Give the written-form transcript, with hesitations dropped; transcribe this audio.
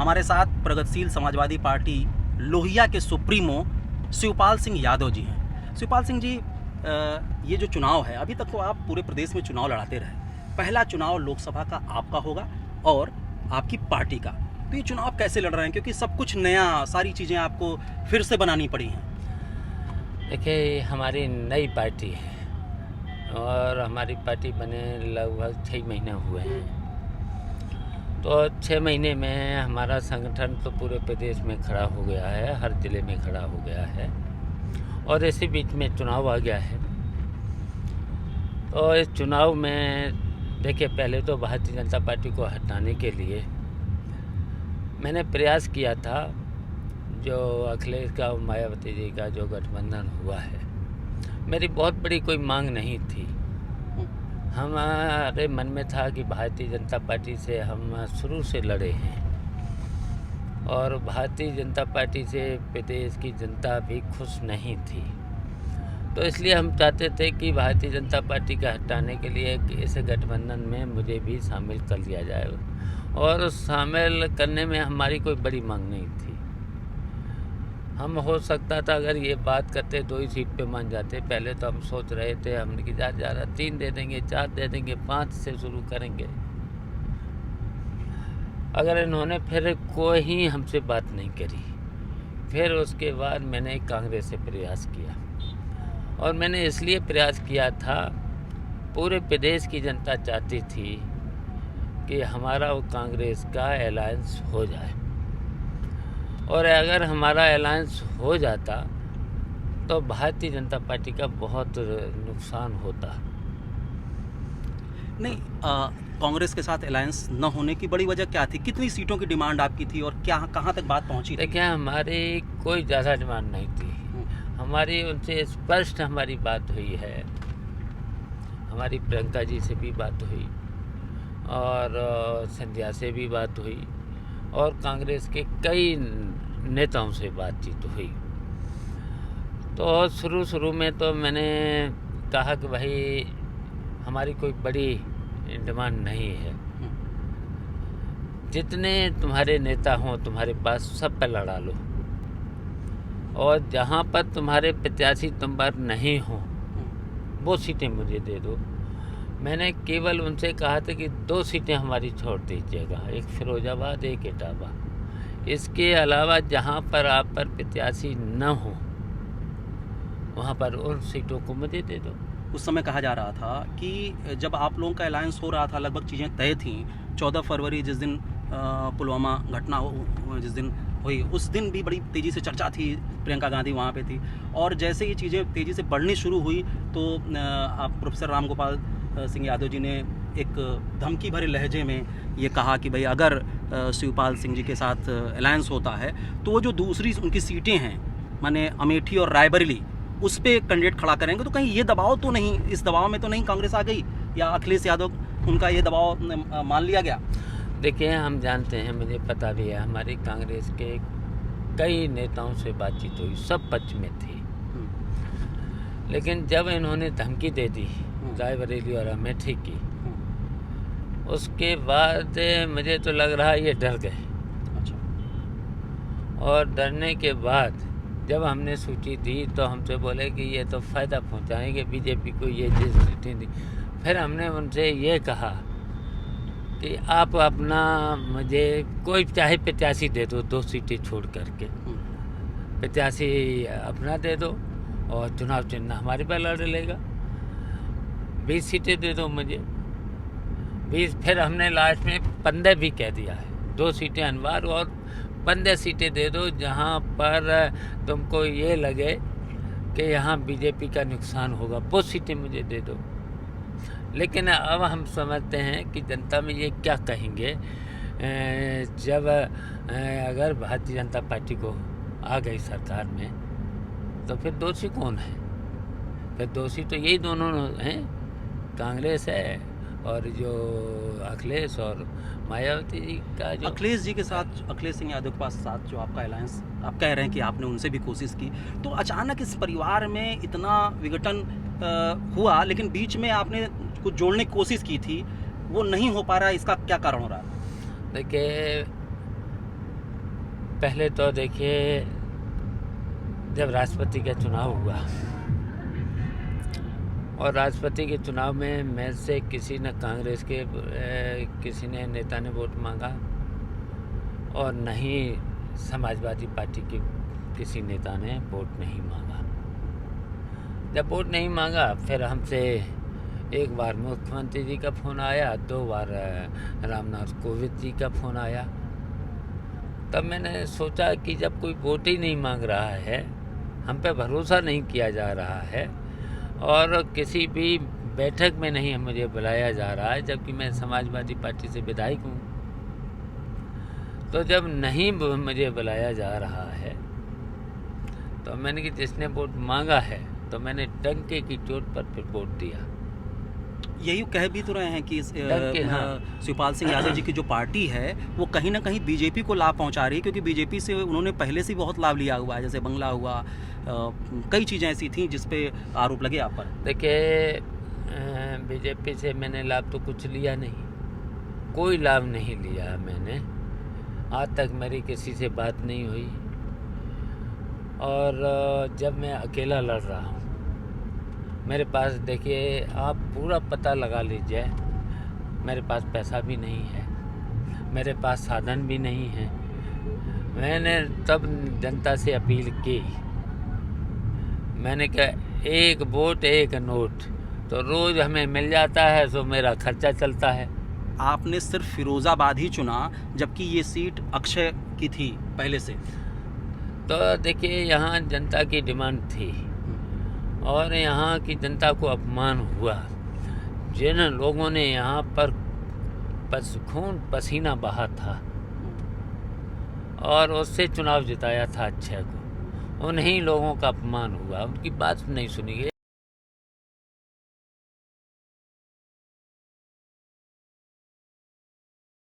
हमारे साथ प्रगतिशील समाजवादी पार्टी लोहिया के सुप्रीमो शिवपाल सिंह यादव जी हैं। शिवपाल सिंह जी, ये जो चुनाव है, अभी तक तो आप पूरे प्रदेश में चुनाव लड़ाते रहे। पहला चुनाव लोकसभा का आपका होगा और आपकी पार्टी का, तो ये चुनाव कैसे लड़ रहे हैं, क्योंकि सब कुछ नया, सारी चीज़ें आपको फिर से बनानी पड़ी हैं? देखिए, हमारी नई पार्टी है और हमारी पार्टी बने लगभग 6 महीने हुए हैं। तो 6 महीने में हमारा संगठन तो पूरे प्रदेश में खड़ा हो गया है, हर ज़िले में खड़ा हो गया है और इसी बीच में चुनाव आ गया है। तो इस चुनाव में देखिए, पहले तो भारतीय जनता पार्टी को हटाने के लिए मैंने प्रयास किया था। जो अखिलेश का और मायावती जी का जो गठबंधन हुआ है, मेरी बहुत बड़ी कोई मांग नहीं थी। हमारे मन में था कि भारतीय जनता पार्टी से हम शुरू से लड़े हैं और भारतीय जनता पार्टी से प्रदेश की जनता भी खुश नहीं थी। तो इसलिए हम चाहते थे कि भारतीय जनता पार्टी का हटाने के लिए इस गठबंधन में मुझे भी शामिल कर लिया जाए और शामिल करने में हमारी कोई बड़ी मांग नहीं थी। हम हो सकता था अगर ये बात करते 2 ही सीट पे मान जाते। पहले तो हम सोच रहे थे हमने कि ज़्यादा 3 दे देंगे, 4 दे देंगे, 5 से शुरू करेंगे। अगर इन्होंने फिर कोई हमसे बात नहीं करी, फिर उसके बाद मैंने कांग्रेस से प्रयास किया और मैंने इसलिए प्रयास किया था, पूरे प्रदेश की जनता चाहती थी कि हमारा और कांग्रेस का अलायंस हो जाए और अगर हमारा अलायंस हो जाता तो भारतीय जनता पार्टी का बहुत नुकसान होता। नहीं, कांग्रेस के साथ अलायंस न होने की बड़ी वजह क्या थी? कितनी सीटों की डिमांड आपकी थी और क्या, कहाँ तक बात पहुँची थी? देखिए, हमारी कोई ज़्यादा डिमांड नहीं थी। हमारी उनसे स्पष्ट हमारी बात हुई है। हमारी प्रियंका जी से भी बात हुई और संध्या से भी बात हुई और कांग्रेस के कई नेताओं से बातचीत हुई। तो शुरू में तो मैंने कहा कि भाई हमारी कोई बड़ी डिमांड नहीं है, जितने तुम्हारे नेता हों तुम्हारे पास सब पर लड़ा लो और जहाँ पर तुम्हारे प्रत्याशी तुम पर नहीं हो वो सीटें मुझे दे दो। मैंने केवल उनसे कहा था कि 2 सीटें हमारी छोड़ दीजिएगा, एक फिरोजाबाद, एक इटावा। इसके अलावा जहाँ पर आप पर प्रत्याशी न हो वहाँ पर उन सीटों को मुझे दे दो। उस समय कहा जा रहा था कि जब आप लोगों का अलायंस हो रहा था, लगभग चीज़ें तय थीं। 14 फरवरी जिस दिन पुलवामा घटना जिस दिन हुई, उस दिन भी बड़ी तेज़ी से चर्चा थी, प्रियंका गांधी वहाँ पे थी और जैसे ये चीज़ें तेज़ी से बढ़नी शुरू हुई तो आप प्रोफेसर राम गोपाल सिंह यादव जी ने एक धमकी भरे लहजे में ये कहा कि भाई अगर शिवपाल सिंह जी के साथ अलायंस होता है तो वो जो दूसरी उनकी सीटें हैं, माने अमेठी और रायबरेली, उस पर कैंडिडेट खड़ा करेंगे। तो कहीं ये दबाव तो नहीं, इस दबाव में तो नहीं कांग्रेस आ गई या अखिलेश यादव उनका ये दबाव मान लिया गया? देखिए, हम जानते हैं, मुझे पता भी है, हमारी कांग्रेस के कई नेताओं से बातचीत हुई, सब पक्ष में थी। लेकिन जब इन्होंने धमकी दे दी रायबरेली और अमेठी की, उसके बाद मुझे तो लग रहा ये डर गए। अच्छा। और डरने के बाद जब हमने सूची दी तो हमसे बोले कि ये तो फ़ायदा पहुंचाएंगे बीजेपी को, ये जिस सीटें दी। फिर हमने उनसे ये कहा कि आप अपना मुझे कोई चाहे प्रत्याशी दे दो, 2 सीटें छोड़ करके प्रत्याशी अपना दे दो और चुनाव चिन्ह हमारे पर लड़ लेगा। 20 सीटें दे दो मुझे, 20। फिर हमने लास्ट में 15 भी कह दिया है, 2 सीटें अनिवार्य और 15 सीटें दे दो जहां पर तुमको ये लगे कि यहाँ बीजेपी का नुकसान होगा, वो सीटें मुझे दे दो। लेकिन अब हम समझते हैं कि जनता में ये क्या कहेंगे जब अगर भारतीय जनता पार्टी को आ गई सरकार में तो फिर दोषी कौन है? फिर दोषी तो यही दोनों हैं, कांग्रेस है और जो अखिलेश और मायावती जी का जो अखिलेश जी के साथ, अखिलेश सिंह यादव के पास साथ जो आपका अलायंस, आप कह रहे हैं कि आपने उनसे भी कोशिश की, तो अचानक इस परिवार में इतना विघटन हुआ, लेकिन बीच में आपने कुछ जोड़ने की कोशिश की थी, वो नहीं हो पा रहा है, इसका क्या कारण हो रहा है? देखिए, पहले तो देखिए, जब राष्ट्रपति का चुनाव हुआ और राष्ट्रपति के चुनाव में से किसी ने कांग्रेस के किसी ने नेता ने वोट मांगा और न ही समाजवादी पार्टी के किसी नेता ने वोट नहीं मांगा। जब वोट नहीं मांगा, फिर हमसे एक बार मुख्यमंत्री जी का फ़ोन आया, 2 बार रामनाथ कोविंद जी का फ़ोन आया। तब मैंने सोचा कि जब कोई वोट ही नहीं मांग रहा है, हम पे भरोसा नहीं किया जा रहा है और किसी भी बैठक में नहीं मुझे बुलाया जा रहा है, जबकि मैं समाजवादी पार्टी से विधायक हूँ, तो जब नहीं मुझे बुलाया जा रहा है तो मैंने कि जिसने वोट मांगा है तो मैंने डंके की चोट पर फिर वोट दिया। यही कह भी तो रहे हैं कि हाँ। शिवपाल सिंह यादव जी की जो पार्टी है वो कहीं ना कहीं बीजेपी को लाभ पहुंचा रही है, क्योंकि बीजेपी से उन्होंने पहले से बहुत लाभ लिया हुआ है, जैसे बंगला हुआ, कई चीज़ें ऐसी थी जिस पे आरोप लगे आप पर। देखिए, बीजेपी से मैंने लाभ तो कुछ लिया नहीं, कोई लाभ नहीं लिया मैंने। आज तक मेरी किसी से बात नहीं हुई और जब मैं अकेला लड़ रहा हूँ, मेरे पास देखिए आप पूरा पता लगा लीजिए, मेरे पास पैसा भी नहीं है, मेरे पास साधन भी नहीं है। मैंने तब जनता से अपील की, मैंने कहा 1 वोट 1 नोट, तो रोज़ हमें मिल जाता है, तो मेरा खर्चा चलता है। आपने सिर्फ फिरोज़ाबाद ही चुना, जबकि ये सीट अक्षय की थी पहले से। तो देखिए, यहाँ जनता की डिमांड थी और यहाँ की जनता को अपमान हुआ। जिन लोगों ने यहाँ पर खून पसीना बहा था और उससे चुनाव जिताया था अक्षय को, उन्हीं लोगों का अपमान हुआ, उनकी बात नहीं सुनी गई।